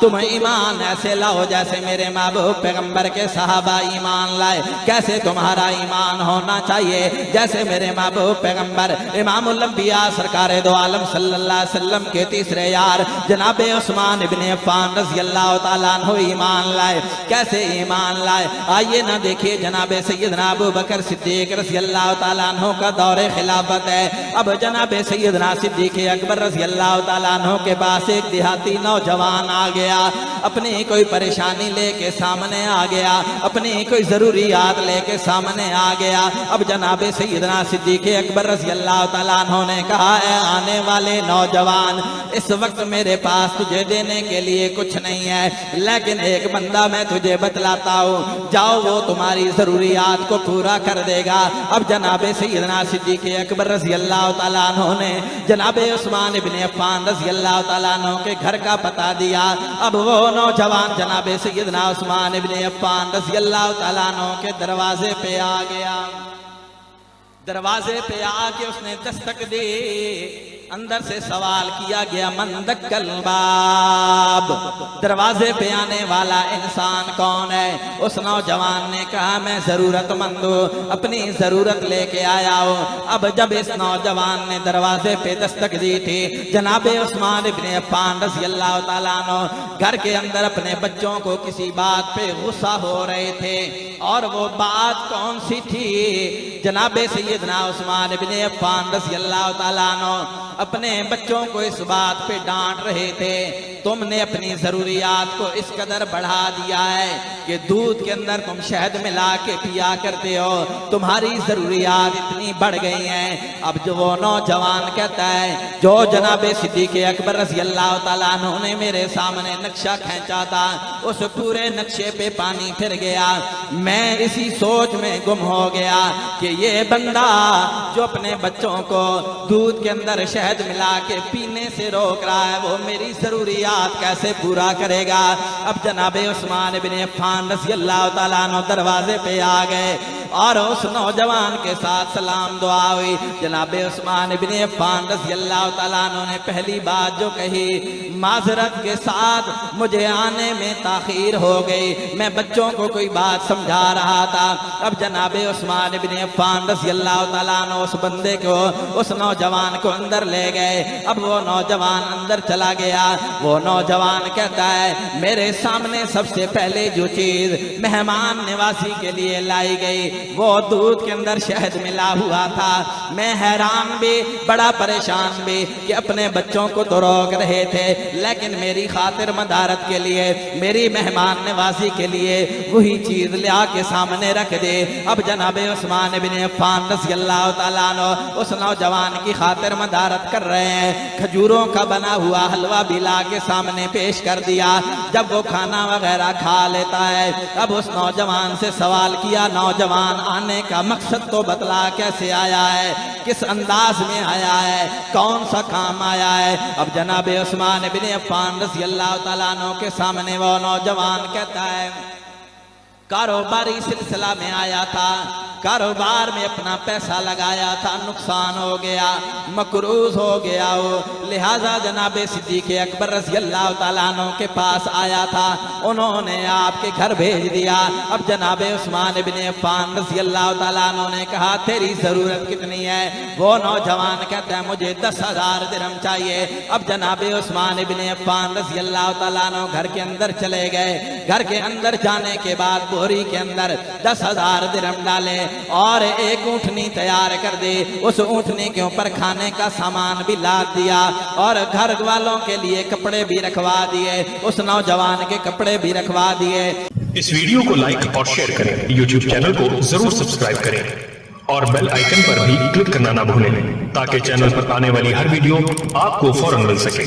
تم ایمان ایسے لاؤ جیسے میرے محبوب پیغمبر کے صحابہ ایمان لائے. کیسے تمہارا ایمان ہونا چاہیے؟ جیسے میرے محبوب پیغمبر امام الانبیاء سرکار دو عالم صلی اللہ علیہ وسلم کے تیسرے یار جناب عثمان ابن عفان رضی اللہ تعالیٰ عنہ ایمان لائے. کیسے ایمان لائے؟ آئیے نہ دیکھیے جناب سیدنا ابو بکر صدیق رضی اللہ تعالیٰ عنہ کا دور خلافت ہے. اب جناب سیدنا صدیق اکبر رضی اللہ تعالیٰ عنہ کے پاس ایک دیہاتی نوجوان آ گیا. اپنی کوئی پریشانی لے کے سامنے آ گیا, اپنی کوئی ضروریات لے کے سامنے آ گیا. اب جناب سیدنا صدیق اکبر رضی اللہ تعالیٰ عنہ نے کہا, اے آنے والے نوجوان, اس وقت میرے پاس تجھے دینے کے لیے کچھ نہیں ہے, لیکن ایک بندہ میں تجھے بتلاتا ہوں, جاؤ وہ تمہاری ضروریات کو پورا کر دے گا. اب جناب سیدنا صدیق اکبر رضی اللہ تعالیٰ عنہ نے جناب عثمان ابن عفان رضی اللہ تعالیٰ عنہ کے گھر کا پتہ دیا. اب وہ نوجوان جناب سیدنا عثمان ابن عفان رضی اللہ تعالیٰ عنہ کے دروازے پہ آ گیا. دروازے پہ آ کے اس نے دستک دی. اندر سے سوال کیا گیا, من دکل باب, دروازے پہ آنے والا انسان کون ہے؟ اس نوجوان نے کہا, میں ضرورت مند ہوں, اپنی ضرورت لے کے آیا ہوں. اب جب اس نوجوان نے دروازے پہ دستک دی تھی, جناب عثمان ابن عفان رضی اللہ تعالیٰ عنہ گھر کے اندر اپنے بچوں کو کسی بات پہ غصہ ہو رہے تھے. اور وہ بات کون سی تھی؟ جناب سیدنا عثمان ابن عفان رضی اللہ تعالیٰ عنہ اپنے بچوں کو اس بات پہ ڈانٹ رہے تھے, تم نے اپنی ضروریات کو اس قدر بڑھا دیا ہے کہ دودھ کے اندر تم شہد ملا کے پیا کرتے ہو, تمہاری ضروریات اتنی بڑھ گئی ہیں. اب جو وہ نوجوان کہتا ہے, جو جناب صدیق اکبر رضی اللہ تعالیٰ عنہ نے میرے سامنے نقشہ کھینچا تھا, اس پورے نقشے پہ پانی پھر گیا. میں اسی سوچ میں گم ہو گیا کہ یہ بندہ جو اپنے بچوں کو دودھ کے اندر شہد ملا کے پینے سے روک رہا ہے, وہ میری ضروریات کیسے پورا کرے گا. اب جناب عثمان ابن عفان رضی اللہ تعالیٰ عنہ دروازے پہ آ گئے اور اس نوجوان کے ساتھ سلام دعا ہوئی. جناب عثمان ابن عفان رضی اللہ تعالیٰ عنہ نے پہلی بات جو کہی, معذرت کے ساتھ مجھے آنے میں تاخیر ہو گئی, میں بچوں کو کوئی بات سمجھا رہا تھا. اب جناب عثمان ابن عفان رضی اللہ تعالیٰ عنہ اس بندے کو, اس نوجوان کو اندر لے گئے. اب وہ نوجوان اندر چلا گیا. وہ نوجوان کہتا ہے, میرے سامنے سب سے پہلے جو چیز مہمان نوازی کے لیے لائی گئی وہ دودھ کے اندر شہد ملا ہوا تھا. میں حیران بھی, بڑا پریشان بھی کہ اپنے بچوں کو تو روک رہے تھے, لیکن میری خاطر مدارت کے لیے, میری مہمان نوازی کے لیے وہی چیز لیا کے سامنے رکھ دے. اب جناب عثمان ابن عفان رضی اللہ تعالیٰ عنہ اس نوجوان کی خاطر مدارت کر رہے ہیں. کھجوروں کا بنا ہوا حلوہ بھی لا کے سامنے پیش کر دیا. جب وہ کھانا وغیرہ کھا لیتا ہے, اب اس نوجوان سے سوال کیا, نوجوان آنے کا مقصد تو بتلا, کیسے آیا ہے, کس انداز میں آیا ہے, کون سا کام آیا ہے. اب جناب عثمان ابن عفان رضی اللہ تعالیٰ عنہ کے سامنے وہ نوجوان کہتا ہے, کاروباری سلسلہ میں آیا تھا, کاروبار میں اپنا پیسہ لگایا تھا, نقصان ہو گیا, مقروض ہو گیا ہو, لہٰذا جناب صدیق اکبر رضی اللہ تعالیٰ عنہ کے پاس آیا تھا, انہوں نے آپ کے گھر بھیج دیا. اب جناب عثمان ابن عفان رضی اللہ تعالیٰ عنہ نے کہا, تیری ضرورت کتنی ہے؟ وہ نوجوان کہتا ہے, مجھے 10,000 درہم چاہیے. اب جناب عثمان ابن عفان رضی اللہ تعالیٰ عنہ گھر کے اندر چلے گئے. گھر کے اندر جانے کے بعد بوری کے اندر 10,000 درہم ڈالے اور ایک اونٹنی تیار کر دی. اس اونٹنی کے اوپر کھانے کا سامان بھی لاد دیا اور گھر والوں کے لیے کپڑے بھی رکھوا دیے, اس نوجوان کے کپڑے بھی رکھوا دیے. اس ویڈیو کو لائک اور شیئر کریں, یوٹیوب چینل کو ضرور سبسکرائب کریں اور بیل آئیکن پر بھی کلک کرنا نہ بھولیں تاکہ چینل پر آنے والی ہر ویڈیو آپ کو فوراً مل سکے.